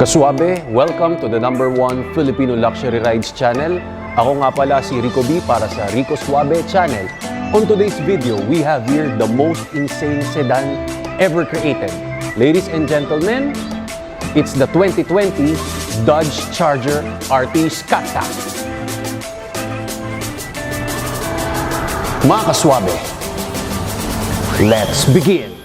Kaswabe, welcome to the #1 Filipino Luxury Rides channel. Ako nga pala si Rico B para sa RICOSWABE channel. On today's video, we have here the most insane sedan ever created. Ladies and gentlemen, it's the 2020 Dodge Charger RT SCATPACK. Mga kaswabe, let's begin!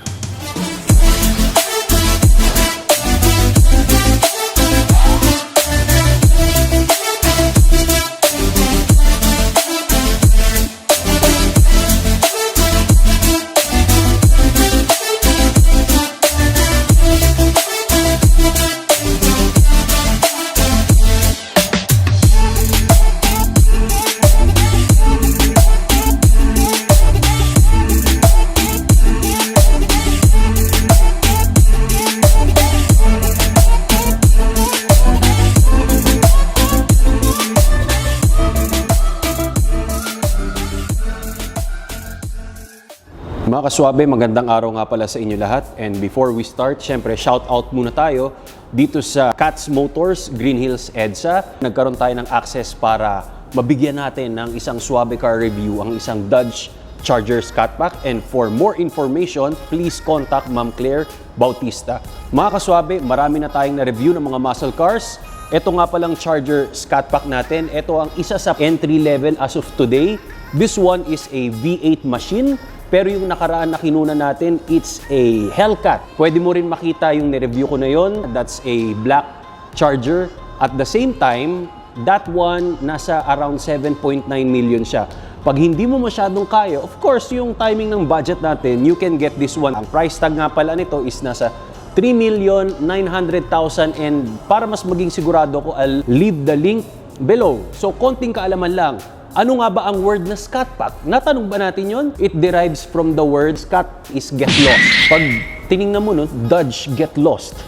Mga kaswabe, magandang araw nga pala sa inyo lahat. And before we start, syempre shout out muna tayo dito sa Cats Motors, Greenhills Edsa. Nagkaroon tayo ng access para mabigyan natin ng isang Supercar review ang isang Dodge Charger SCATPACK. And for more information, please contact Ms.Claire Bautista. Mga kaswabe, marami na tayong na-review ng mga muscle cars. Ito nga palang Charger SCATPACK natin. Ito ang isa sa entry level as of today. This one is a V8 machine. Pero yung nakaraan na kinuna natin, it's a Hellcat. Pwede mo rin makita yung nireview ko na yon. That's a black Charger. At the same time, that one, nasa around 7.9 million siya. Pag hindi mo masyadong kaya, of course, yung timing ng budget natin, you can get this one. Ang price tag nga pala nito is nasa 3,900,000 and para mas maging sigurado ko, I'll leave the link below. So, konting kaalaman lang. Ano nga ba ang word na SCATPACK? Natanong ba natin yon? It derives from the word scat is get lost. Pag tinignan mo, no, Dodge get lost.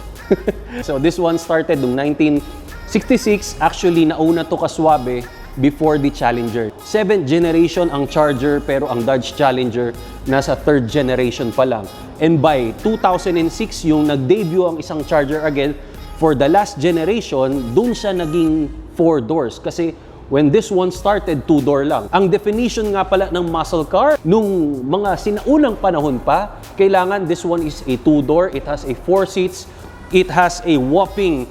So this one started noong 1966. Actually, nauna to Kaswabe before the Challenger. 7th generation ang Charger, pero ang Dodge Challenger nasa 3rd generation pa lang. And by 2006, yung nag-debut ang isang Charger again, for the last generation, dun siya naging 4 doors. Kasi when this one started, 2-door lang. Ang definition nga pala ng muscle car, nung mga sinaunang panahon pa, kailangan this one is a 2-door, it has a 4 seats, it has a whopping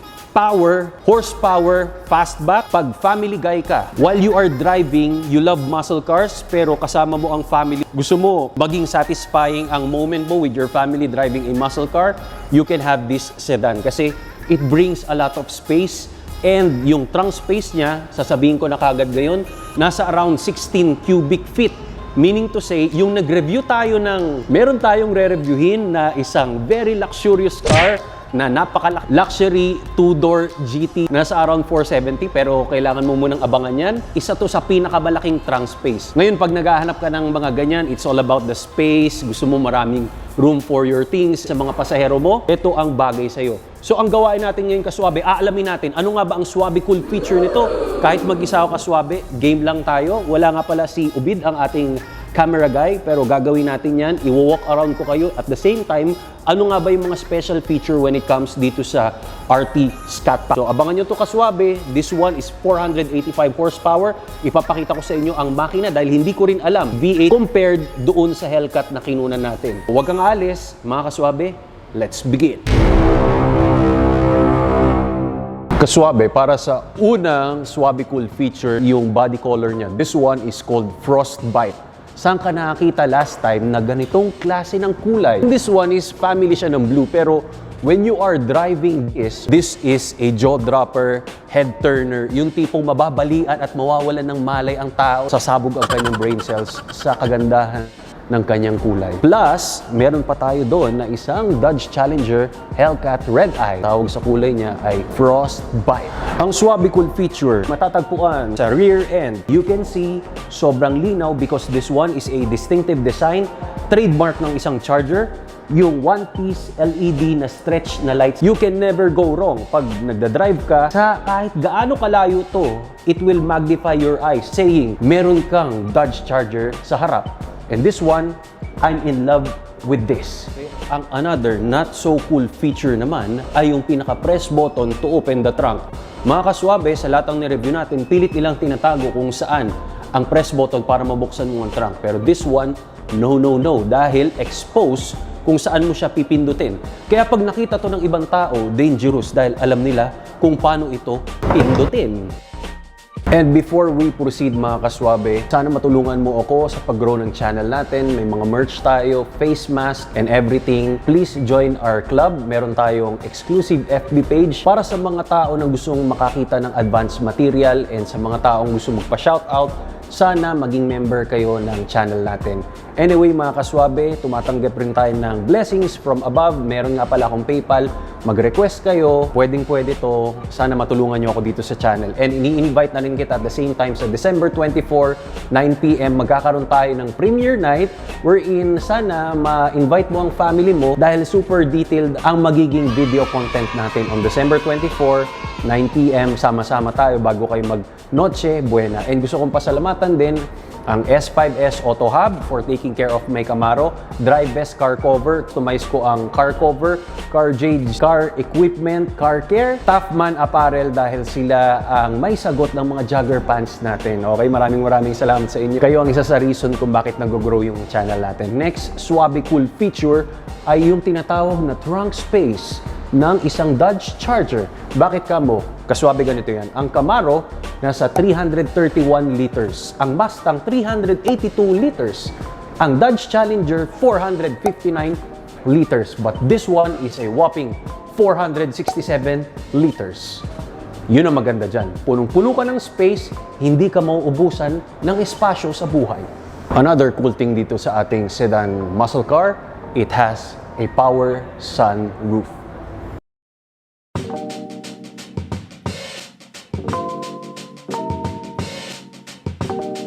horsepower, fastback. Pag family guy ka, while you are driving, you love muscle cars, pero kasama mo ang family, gusto mo maging satisfying ang moment mo with your family driving a muscle car, you can have this sedan kasi it brings a lot of space. And yung trunk space niya, sasabihin ko na kagad ngayon, nasa around 16 cubic feet. Meaning to say, yung nag-review tayo meron tayong re-reviewin na isang very luxurious car na napaka-luxury 2-door GT. Nasa around 470 pero kailangan mo munang abangan yan. Isa to sa pinakamalaking trunk space. Ngayon, pag naghahanap ka ng mga ganyan, it's all about the space. Gusto mo maraming room for your things sa mga pasahero mo. Ito ang bagay sa'yo. So, ang gawain natin ngayon kaswabe, aalamin natin ano nga ba ang swabe cool feature nito. Kahit mag-isa ako kaswabe, game lang tayo. Wala nga pala si Ubid, ang ating camera guy, pero gagawin natin yan. I-walk around ko kayo. At the same time, ano nga ba yung mga special feature when it comes dito sa RT SCATPACK. So, abangan nyo to kaswabe. This one is 485 horsepower. Ipapakita ko sa inyo ang makina dahil hindi ko rin alam V8 compared doon sa Hellcat na kinunan natin. Huwag kang alis, mga kaswabe. Let's begin. Kaswabe, para sa unang swabe cool feature, yung body color niya. This one is called Frostbite. Saan ka nakakita last time na ganitong klase ng kulay? This one is family siya ng blue, pero when you are driving this is a jaw dropper, head turner, yung tipong mababalian at mawawalan ng malay ang tao, sasabog ang kanyang brain cells sa kagandahan ng kanyang kulay. Plus, meron pa tayo doon na isang Dodge Challenger Hellcat Red Eye. Tawag sa kulay niya ay Frostbite. Ang swabe cool feature, matatagpuan sa rear end. You can see, sobrang linaw because this one is a distinctive design, trademark ng isang Charger. Yung one-piece LED na stretch na lights, you can never go wrong. Pag nagda-drive ka, sa kahit gaano kalayo to, it will magnify your eyes, saying, meron kang Dodge Charger sa harap. And this one, I'm in love with this. Ang another not so cool feature naman ay yung pinaka-press button to open the trunk. Mga kaswabe, sa lahat ng ni-review natin, pilit nilang tinatago kung saan ang press button para mabuksan mo ang trunk. Pero this one, no, dahil exposed kung saan mo siya pipindutin. Kaya pag nakita to ng ibang tao, dangerous dahil alam nila kung paano ito pindutin. And before we proceed mga kaswabe, sana matulungan mo ako sa pag-grow ng channel natin. May mga merch tayo, face mask, and everything. Please join our club. Meron tayong exclusive FB page para sa mga tao na gustong makakita ng advanced material and sa mga taong gusto magpa-shoutout. Sana maging member kayo ng channel natin. Anyway mga kaswabe, tumatanggap rin tayo ng blessings from above. Meron nga pala akong PayPal. Mag-request kayo, pwedeng-pwede to. Sana matulungan nyo ako dito sa channel. And ini-invite na rin kita at the same time sa December 24, 9 p.m. magkakaroon tayo ng premiere night wherein sana ma-invite mo ang family mo dahil super detailed ang magiging video content natin on December 24, 9 p.m. Sama-sama tayo bago kayo mag-Noche Buena. And gusto kong pasalamatan din ang S5S Auto Hub for taking care of my Camaro, DRIVEST car cover, customize ko ang car cover, Car Jade car equipment, car care, Toughman Apparel dahil sila ang may sagot ng mga jogger pants natin. Okay, maraming salamat sa inyo. Kayo ang isa sa reason kung bakit nag-grow yung channel natin. Next, SWABE cool feature ay yung tinatawag na trunk space ng isang Dodge Charger. Bakit kamo? Kaswabe ganito yan. Ang Camaro, nasa 331 liters. Ang Mustang, 382 liters. Ang Dodge Challenger, 459 liters. But this one is a whopping 467 liters. Yun ang maganda dyan. Punong-puno ka ng space, hindi ka mauubusan ng espasyo sa buhay. Another cool thing dito sa ating sedan muscle car, it has a power sunroof.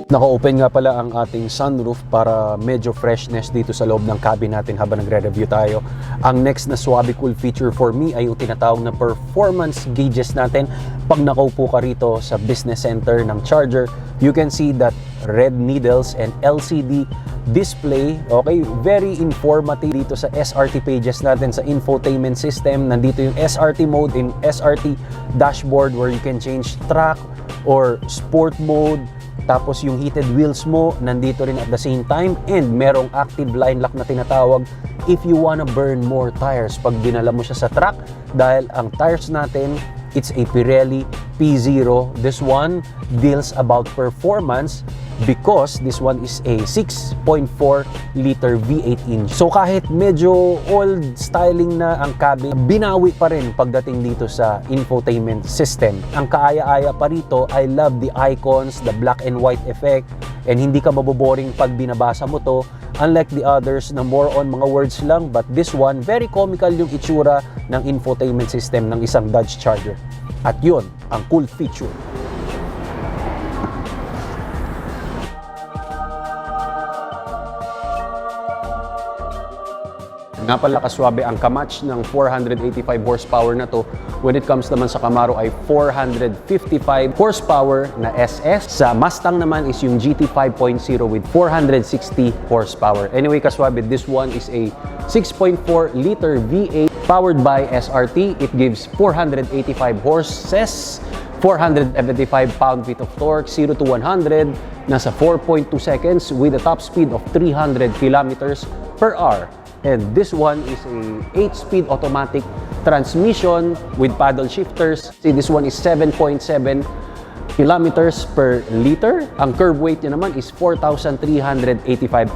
Naka-open nga pala ang ating sunroof para medyo freshness dito sa loob ng cabin natin habang nagre-review tayo. Ang next na SWABE cool feature for me ay yung tinatawag na performance gauges natin. Pag nakaupo ka rito sa business center ng charger, you can see that red needles and LCD display. Okay, very informative dito sa SRT pages natin sa infotainment system. Nandito yung SRT mode and SRT dashboard where you can change track or sport mode. Tapos yung heated wheels mo, nandito rin at the same time. And merong active line lock na tinatawag if you wanna burn more tires pag dinala mo siya sa track. Dahil ang tires natin, it's a Pirelli P0. This one deals about performance because this one is a 6.4 liter V8 engine. So kahit medyo old styling na ang cabin, binawi pa rin pagdating dito sa infotainment system. Ang kaaya-aya pa rito, I love the icons, the black and white effect, and hindi ka maboboring pag binabasa mo to. Unlike the others na more on mga words lang, but this one, very comical yung itsura ng infotainment system ng isang Dodge Charger. At yun, ang cool feature. Nga pala kaswabe, ang kamatch ng 485 horsepower na to, when it comes naman sa Camaro ay 455 horsepower na SS. Sa Mustang naman is yung GT 5.0 with 460 horsepower. Anyway kaswabe, this one is a 6.4 liter V8 powered by SRT. It gives 485 horses, 475 pound-feet of torque, 0 to 100, nasa 4.2 seconds with a top speed of 300 kilometers per hour. And this one is a 8-speed automatic transmission with paddle shifters. See, this one is 7.7 kilometers per liter. Ang curb weight niya naman is 4,385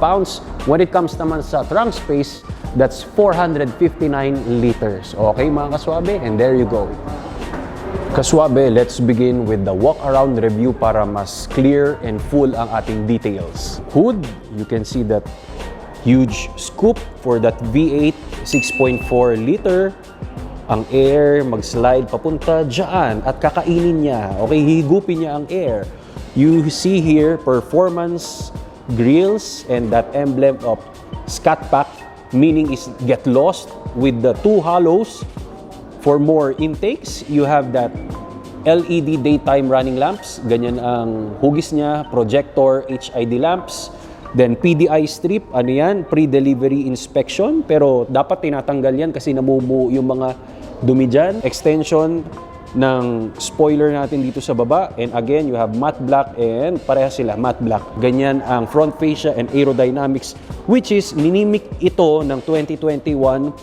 pounds. When it comes naman sa trunk space, that's 459 liters. Okay mga kaswabe? And there you go. Kaswabe, let's begin with the walk-around review para mas clear and full ang ating details. Hood, you can see that huge scoop for that V8 6.4 liter. Ang air mag-slide papunta dyan at kakainin niya. Okay, higupin niya ang air. You see here performance grills and that emblem of SCATPACK, meaning is get lost with the two hollows. For more intakes, you have that LED daytime running lamps. Ganyan ang hugis niya, projector, HID lamps. Then PDI strip, ano yan? Pre-delivery inspection. Pero dapat tinatanggal yan kasi namumuo yung mga dumi dyan. Extension ng spoiler natin dito sa baba. And again, you have matte black and pareha sila, matte black. Ganyan ang front fascia and aerodynamics, which is minimik ito ng 2021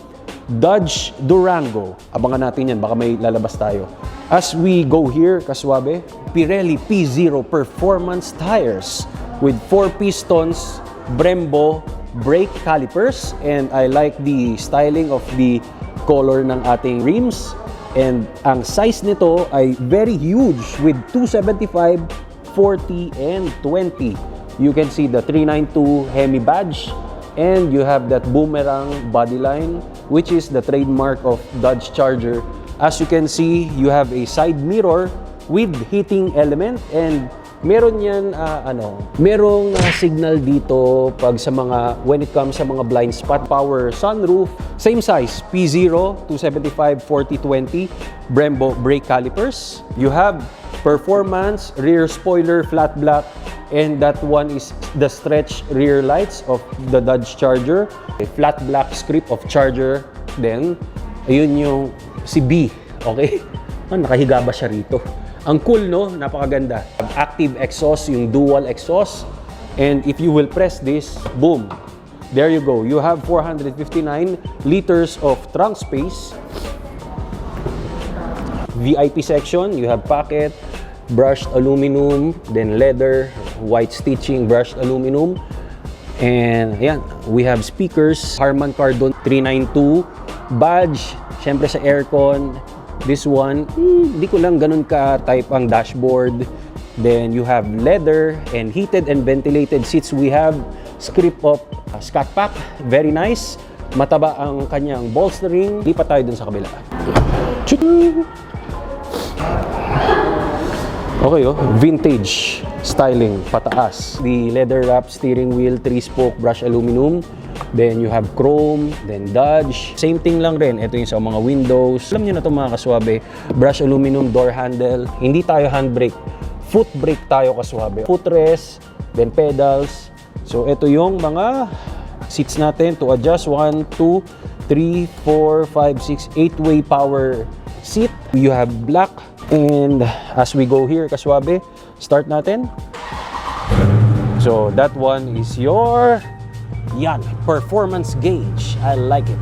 Dodge Durango. Abangan natin yan, baka may lalabas tayo. As we go here, Kaswabe, Pirelli P0 Performance Tires with 4 pistons, Brembo brake calipers, and I like the styling of the color ng ating rims. And ang size nito ay very huge with 275, 40, and 20. You can see the 392 Hemi badge, and you have that boomerang body line, which is the trademark of Dodge Charger. As you can see, you have a side mirror with heating element, and meron yan, merong signal dito pag sa mga, when it comes sa mga blind spot. Power sunroof, same size, P0, 275, 40, 20, Brembo brake calipers. You have performance, rear spoiler, flat black, and that one is the stretch rear lights of the Dodge Charger. A flat black script of Charger. Then, ayun yung si B, okay? Nakahiga ba siya rito? Ang cool, no? Napakaganda. Active exhaust, yung dual exhaust. And if you will press this, boom. There you go. You have 459 liters of trunk space. VIP section, you have pocket, brushed aluminum, then leather, white stitching, brushed aluminum. And ayan, we have speakers, Harman Kardon 392, badge, syempre sa aircon. This one, di ko lang ganun ka-type ang dashboard. Then you have leather and heated and ventilated seats. We have script of SCATPACK. Very nice. Mataba ang kanyang bolstering. Lipat tayo dun sa kabila. Okay, oh, vintage styling, pataas. The leather wrap steering wheel, 3-spoke brush aluminum. Then you have chrome, then Dodge. Same thing lang rin. Ito yung sa mga windows. Alam nyo na ito mga Kaswabe. Brush aluminum door handle. Hindi tayo handbrake. Foot brake tayo Kaswabe. Footrest, then pedals. So ito yung mga seats natin to adjust. 1, 2, 3, 4, 5, 6, 8-way power seat. You have black. And as we go here Kaswabe, start natin. So that one is your yan, performance gauge. I like it.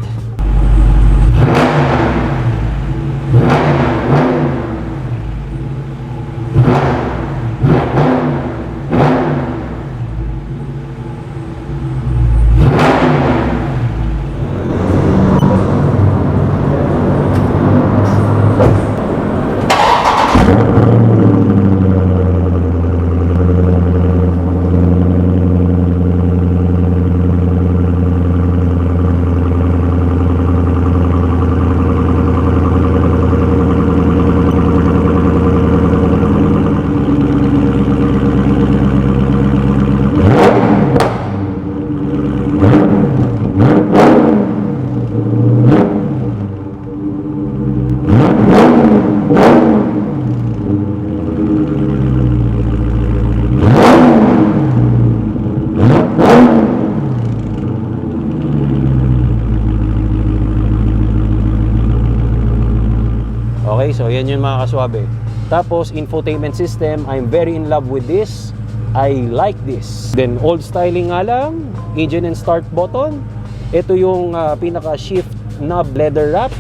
Okay, so yan yung mga Kaswabe. Tapos, infotainment system, I'm very in love with this. I like this. Then, old styling nga lang, engine and start button. Ito yung pinaka-shift knob leather wrap.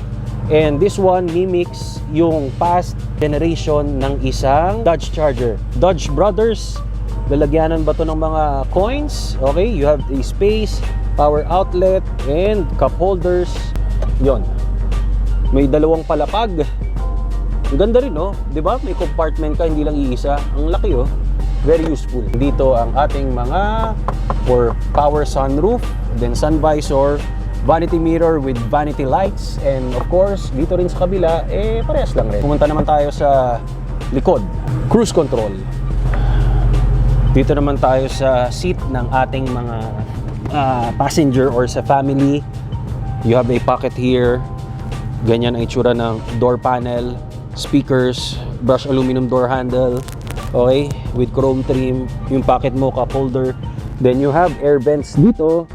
And this one mimics yung past generation ng isang Dodge Charger. Dodge Brothers, lalagyanan ba ito ng mga coins? Okay, you have a space, power outlet, and cup holders. Yon. May dalawang palapag. Ang ganda rin, no? Diba? May compartment ka, hindi lang iisa. Ang laki, oh. Very useful. Dito ang ating mga for power sunroof, then sun visor, vanity mirror with vanity lights, and of course, dito rin sa kabila, parehas lang rin. Pumunta naman tayo sa likod. Cruise control. Dito naman tayo sa seat ng ating mga passenger or sa family. You have a pocket here. Ganyan ang itsura ng door panel. Speakers, brush aluminum door handle, okay, with chrome trim, yung pocket mo, cup holder, Then you have air vents dito.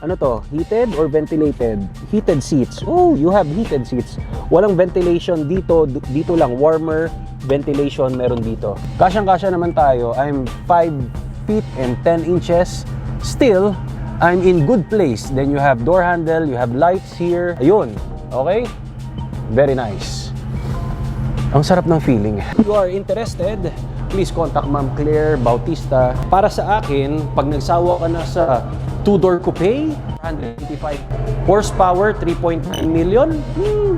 Ano to? Heated or ventilated? Heated seats. Oh, you have heated seats. Walang ventilation dito. Dito lang, warmer ventilation meron dito. Kasyang-kasya naman tayo. I'm 5 feet and 10 inches. Still, I'm in good place. Then you have door handle, you have lights here. Ayun. Okay? Very nice. Ang sarap ng feeling. If you are interested, please contact Ms.Claire, Bautista. Para sa akin, pag nagsawa ka na sa 2-door coupe, 185 horsepower, 3.9 million,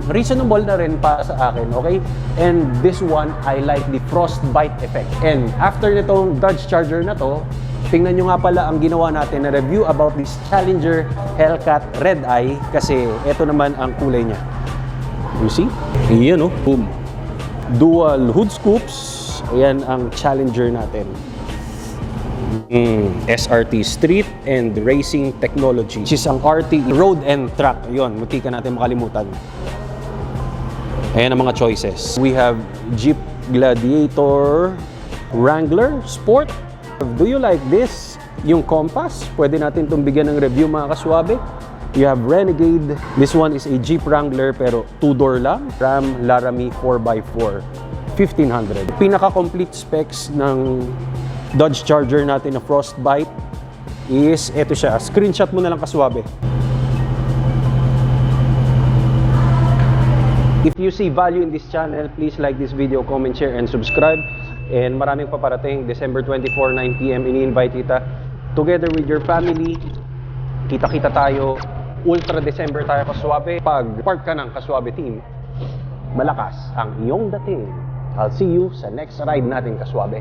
reasonable na rin para sa akin, okay? And this one, I like the frostbite effect. And after nitong Dodge Charger na to, tingnan nyo nga pala ang ginawa natin na review about this Challenger Hellcat Red Eye kasi ito naman ang kulay niya. You see? Ayan, oh. Boom. Dual hood scoops. Ayan ang Challenger natin. SRT Street and Racing Technology. Which is ang RT Road and Track. Ayun, munti ka natin makalimutan. Ayan ang mga choices. We have Jeep Gladiator, Wrangler, Sport. Do you like this? Yung Compass, pwede natin itong bigyan ng review mga kaswabe. You have Renegade. This one is a Jeep Wrangler pero 2-door lang. Ram Laramie 4x4. 1,500. Pinaka-complete specs ng Dodge Charger natin na Frostbite is eto siya. Screenshot mo na lang kaswabe. If you see value in this channel, please like this video, comment, share, and subscribe. And maraming paparating. December 24, 9 PM, ini-invite kita together with your family. Kita-kita tayo. Ultra December tayo kaswabe. Pag part ka ng kaswabe team, malakas ang iyong dating. I'll see you sa next ride natin kaswabe.